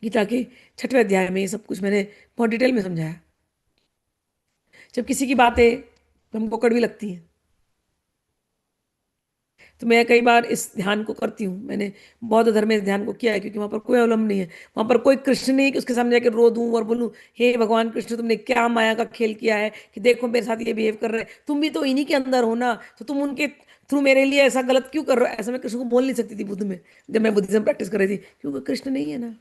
गीता के 6वें अध्याय में ये सब कुछ मैंने बहुत डिटेल में समझाया। जब किसी की बातें हमको कड़वी लगती हैं तो मैं कई बार इस ध्यान को करती हूँ। मैंने बौद्ध धर्म में इस ध्यान को किया है, क्योंकि वहां पर कोई अवलंब नहीं है। वहां पर कोई कृष्ण नहीं है कि उसके सामने जाकर रो दूं और बोलूं, हे भगवान कृष्ण, तुमने क्या माया का खेल किया है कि देखो मेरे साथ ये बिहेव कर रहे हैं, तुम भी तो इन्हीं के अंदर हो ना, तो तुम उनके थ्रू मेरे लिए ऐसा गलत क्यों कर रहे हो। ऐसा मैं कृष्ण को बोल नहीं सकती थी बुद्ध में, जब मैं बुद्धिज्म प्रैक्टिस कर रही थी, क्योंकि कृष्ण नहीं है ना।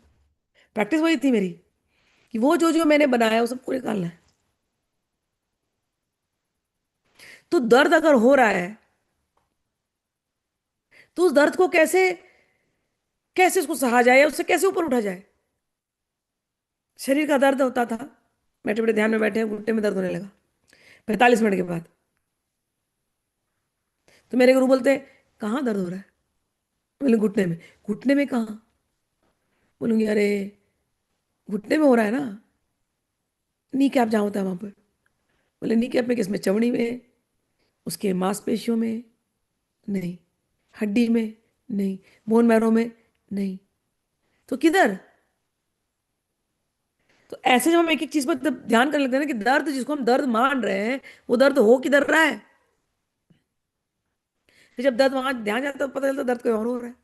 प्रैक्टिस वही थी मेरी कि वो जो जो मैंने बनाया वो सबको निकालना है। तो दर्द अगर हो रहा है तो उस दर्द को कैसे कैसे उसको सहा जाए या उससे कैसे ऊपर उठा जाए। शरीर का दर्द होता था, बैठे बैठे ध्यान में बैठे हैं, घुटने में दर्द होने लगा 45 मिनट के बाद। तो मेरे गुरु बोलते हैं, कहाँ दर्द हो रहा है। बोले घुटने में। घुटने में कहाँ। बोलूंगी अरे घुटने में हो रहा है ना, नी कैप जहाँ होता है वहां पर। बोले नी कैप में किसमें, चमड़ी में, उसके मांसपेशियों में नहीं, हड्डी में नहीं, बोन मैरो में नहीं, तो किधर। तो ऐसे जब हम एक एक चीज पर जब ध्यान करने लगते हैं ना कि दर्द जिसको हम दर्द मान रहे हैं वो दर्द हो किधर रहा है। फिर जब दर्द वहां ध्यान जाता है तो पता चलता है दर्द कोई और हो रहा है।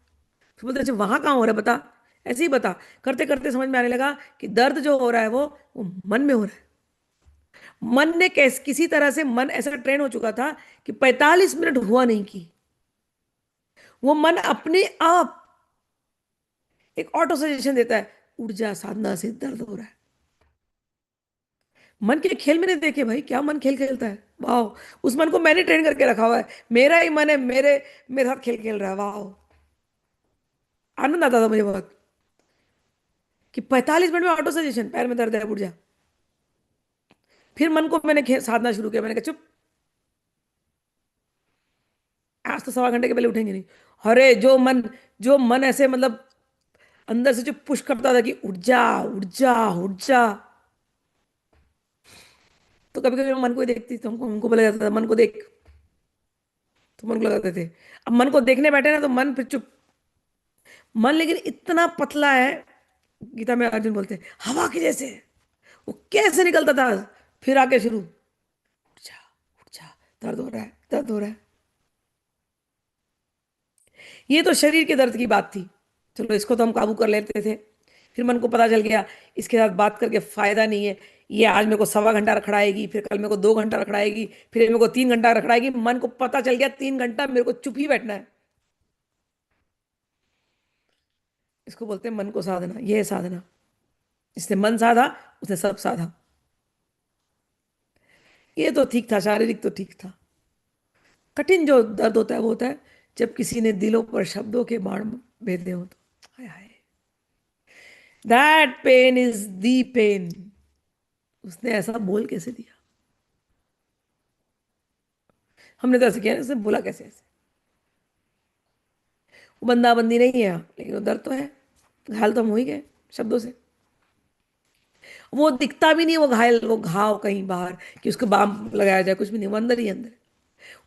फिर बोलते अच्छा वहां कहाँ हो रहा है बता। ऐसे ही बता। करते करते समझ में आने लगा कि दर्द जो हो रहा है वो मन में हो रहा है। मन ने किसी तरह से मन ऐसा ट्रेन हो चुका था कि 45 मिनट हुआ नहीं कि वो मन अपने आप एक ऑटो सजेशन देता है, उठ जा साधना से, दर्द हो रहा है। मन के खेल मैंने देखे भाई, क्या मन खेल खेलता है, वाह। उस मन को मैंने ट्रेन करके रखा हुआ है, मेरा ही मन है, मेरे मेरे साथ खेल खेल रहा है, वाह। आनंद आता था मुझे बहुत कि 45 मिनट में ऑटो सजेशन, पैर में दर्द है उठ जा। फिर मन को मैंने साधना शुरू किया, मैंने कहा चुप, आज तो 1.25 घंटे के पहले उठेंगे नहीं। अरे जो मन ऐसे मतलब अंदर से जो पुश करता था कि उठ जा उठ जा उठ जा। तो कभी कभी मन को ही देखती तो हमको बोला जाता था मन को देख, तो मन को लगाते थे। अब मन को देखने बैठे ना तो मन फिर चुप। मन लेकिन इतना पतला है, गीता में अर्जुन बोलते हैं हवा के जैसे, वो कैसे निकलता था। फिर आके शुरू, उठ जा उठ जा, दर्द हो रहा है दर्द हो रहा है। ये तो शरीर के दर्द की बात थी, चलो इसको तो हम काबू कर लेते थे। फिर मन को पता चल गया इसके साथ बात करके फायदा नहीं है, ये आज मेरे को 1.25 घंटा रखड़ाएगी, फिर कल मेरे को 2 घंटा रखड़ाएगी, फिर मेरे को 3 घंटा रखड़ाएगी। मन को पता चल गया 3 घंटा मेरे को चुप ही बैठना है। इसको बोलते हैं मन को साधना, ये है साधना। इसने मन साधा, उसने सब साधा। ये तो ठीक था, शारीरिक तो ठीक था। कठिन जो दर्द होता है वो होता है जब किसी ने दिलों पर शब्दों के बाण भेदे हो तो, हाय हाय, that pain is the pain. उसने ऐसा बोल कैसे दिया, हमने तो ऐसे किया, उसने बोला कैसे ऐसे। वो बंदा बंदी नहीं है लेकिन वो दर्द तो है, घायल तो हम हो ही गए शब्दों से। वो दिखता भी नहीं है वो घायल, वो घाव कहीं बाहर कि उसको बाम लगाया जाए, कुछ भी नहीं, वो अंदर ही अंदर है।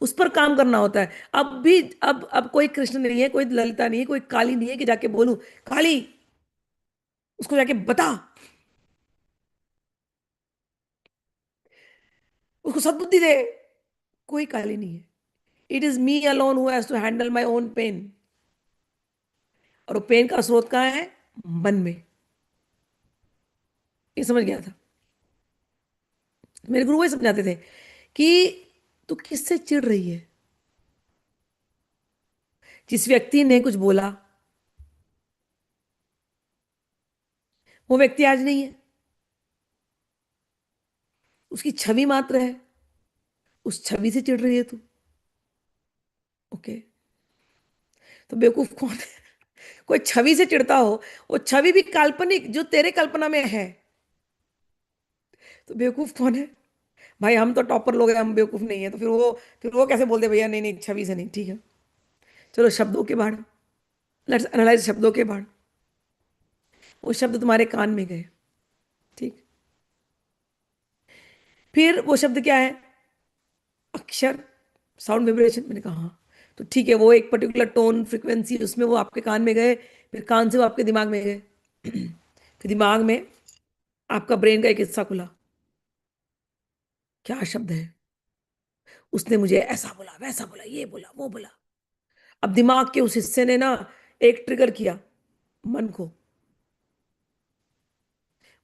उस पर काम करना होता है। अब भी अब कोई कृष्ण नहीं है, कोई ललिता नहीं है, कोई काली नहीं है कि जाके बोलूं काली उसको जाके बता, उसको सद्बुद्धि दे। कोई काली नहीं है। It is me alone who has to handle my own pain. और वो पेन का स्रोत कहाँ है, मन में। ये समझ गया था। मेरे गुरु वही समझाते थे कि तू किससे चिढ़ रही है। जिस व्यक्ति ने कुछ बोला वो व्यक्ति आज नहीं है, उसकी छवि मात्र है, उस छवि से चिढ़ रही है तू। ओके, तो बेवकूफ कौन है। कोई छवि से चिढ़ता हो, वो छवि भी काल्पनिक जो तेरे कल्पना में है, तो बेवकूफ कौन है। भाई हम तो टॉपर लोग हैं, हम बेवकूफ नहीं है, तो फिर वो कैसे बोलते भैया नहीं नहीं छवि से नहीं, ठीक है। चलो शब्दों के बाढ़, लेट्स एनालाइज शब्दों के बाढ़। वो शब्द तुम्हारे कान में गए, ठीक। फिर वो शब्द क्या है, अक्षर, साउंड वाइब्रेशन। मैंने कहा हाँ, तो ठीक है, वो एक पर्टिकुलर टोन फ्रिक्वेंसी उसमें वो आपके कान में गए, फिर कान से वो आपके दिमाग में गए। कि दिमाग में आपका ब्रेन का एक हिस्सा खुला, क्या शब्द है, उसने मुझे ऐसा बोला, वैसा बोला, ये बोला, वो बोला। अब दिमाग के उस हिस्से ने ना एक ट्रिगर किया मन को,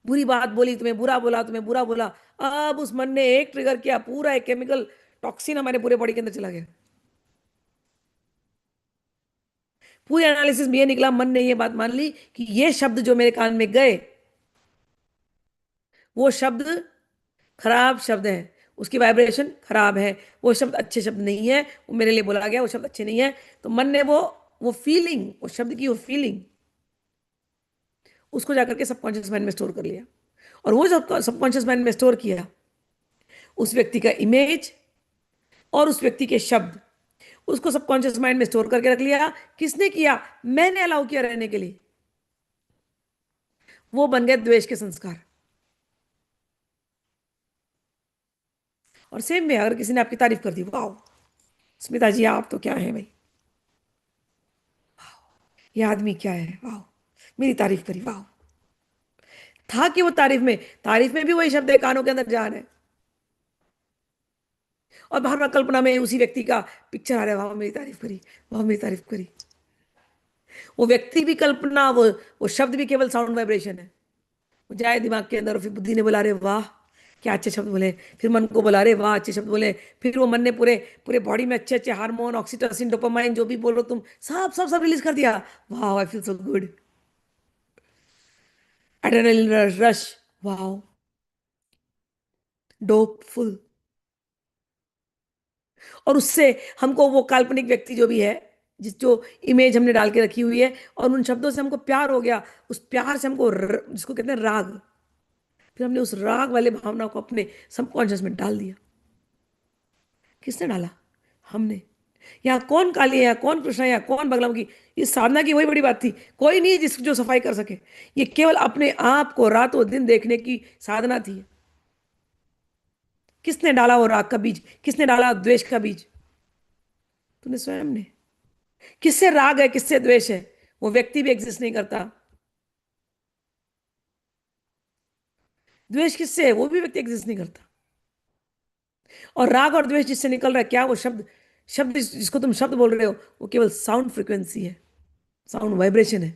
बुरी बात बोली, तुम्हें बुरा बोला, तुम्हें बुरा बोला। अब उस मन ने एक ट्रिगर किया, पूरा एक केमिकल टॉक्सिन हमारे पूरे बॉडी के अंदर चला गया। पूरे एनालिसिस में ये निकला, मन ने ये बात मान ली कि ये शब्द जो मेरे कान में गए, वो शब्द खराब शब्द है, उसकी वाइब्रेशन खराब है, वो शब्द अच्छे शब्द नहीं है, वो मेरे लिए बोला गया, वो शब्द अच्छे नहीं है। तो मन ने वो फीलिंग, वो शब्द की वो फीलिंग, उसको जाकर के सबकॉन्शियस माइंड में स्टोर कर लिया। और वो जब सबकॉन्शियस माइंड में स्टोर किया, उस व्यक्ति का इमेज और उस व्यक्ति के शब्द, उसको सबकॉन्शियस माइंड में स्टोर करके रख लिया। किसने किया? मैंने अलाउ किया रहने के लिए। वो बन गए द्वेष के संस्कार। और सेम में अगर किसी ने आपकी तारीफ कर दी, वाह स्मिता जी आप तो क्या है भाई, ये आदमी क्या है, वाह मेरी तारीफ करी, वाह। था कि वो तारीफ में भी वही शब्द है, कानों के अंदर जान है। और बार बार कल्पना में उसी व्यक्ति का पिक्चर आ रहा है, वाह मेरी तारीफ करी, वाह मेरी तारीफ करी। वो व्यक्ति भी कल्पना, वो शब्द भी केवल साउंड वाइब्रेशन है। वो जाए दिमाग के अंदर और फिर बुद्धि ने बोला रे वाह क्या अच्छे शब्द बोले, फिर मन को बोला रे वाह अच्छे शब्द बोले, फिर वो मन ने पूरे पूरे बॉडी में अच्छे अच्छे हार्मोन, ऑक्सीटोसिन, डोपामाइन, जो भी बोलो तुम, सब सब सब रिलीज कर दिया। वाह I feel so good, adrenaline rush, वाह डोप फुल। और उससे हमको वो काल्पनिक व्यक्ति जो भी है, जिस जो इमेज हमने डाल के रखी हुई है, और उन शब्दों से हमको प्यार हो गया। उस प्यार से हमको जिसको कहते हैं राग, फिर हमने उस राग वाले भावना को अपने सबकॉन्शियस में डाल दिया। किसने डाला? हमने। यहाँ कौन काली है, यहाँ कौन कृष्ण है, यहाँ कौन बगलाम की, इस साधना की वही बड़ी बात थी। कोई नहीं जिस जो सफाई कर सके। ये केवल अपने आप को रातों दिन देखने की साधना थी। किसने डाला वो राग का बीज, किसने डाला द्वेष का बीज? तूने स्वयं ने। किससे राग है, किससे द्वेष है? वो व्यक्ति भी एग्जिस्ट नहीं करता। द्वेष किससे है? वो भी व्यक्ति एग्जिस्ट नहीं करता। और राग और द्वेष जिससे निकल रहा है, क्या वो शब्द, शब्द जिसको तुम शब्द बोल रहे हो, वो केवल साउंड फ्रिक्वेंसी है, साउंड वाइब्रेशन है।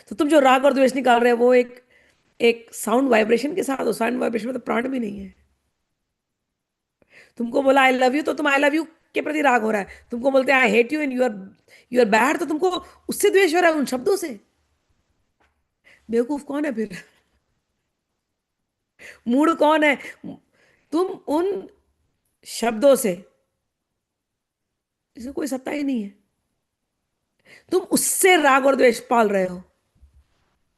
तो तुम जो राग और द्वेष निकाल रहे हो, वो एक एक साउंड वाइब्रेशन के साथ हो। साउंड वाइब्रेशन में तो प्राण भी नहीं है। तुमको बोला आई लव यू, तो तुम आई लव यू के प्रति राग हो रहा है। तुमको बोलते हैं I hate you and you are bad, तो तुमको उससे द्वेष हो रहा है, उन शब्दों से। बेवकूफ कौन है फिर? मूड कौन है? तुम उन शब्दों से, इसमें कोई सत्ता ही नहीं है। तुम उससे राग और द्वेष पाल रहे हो।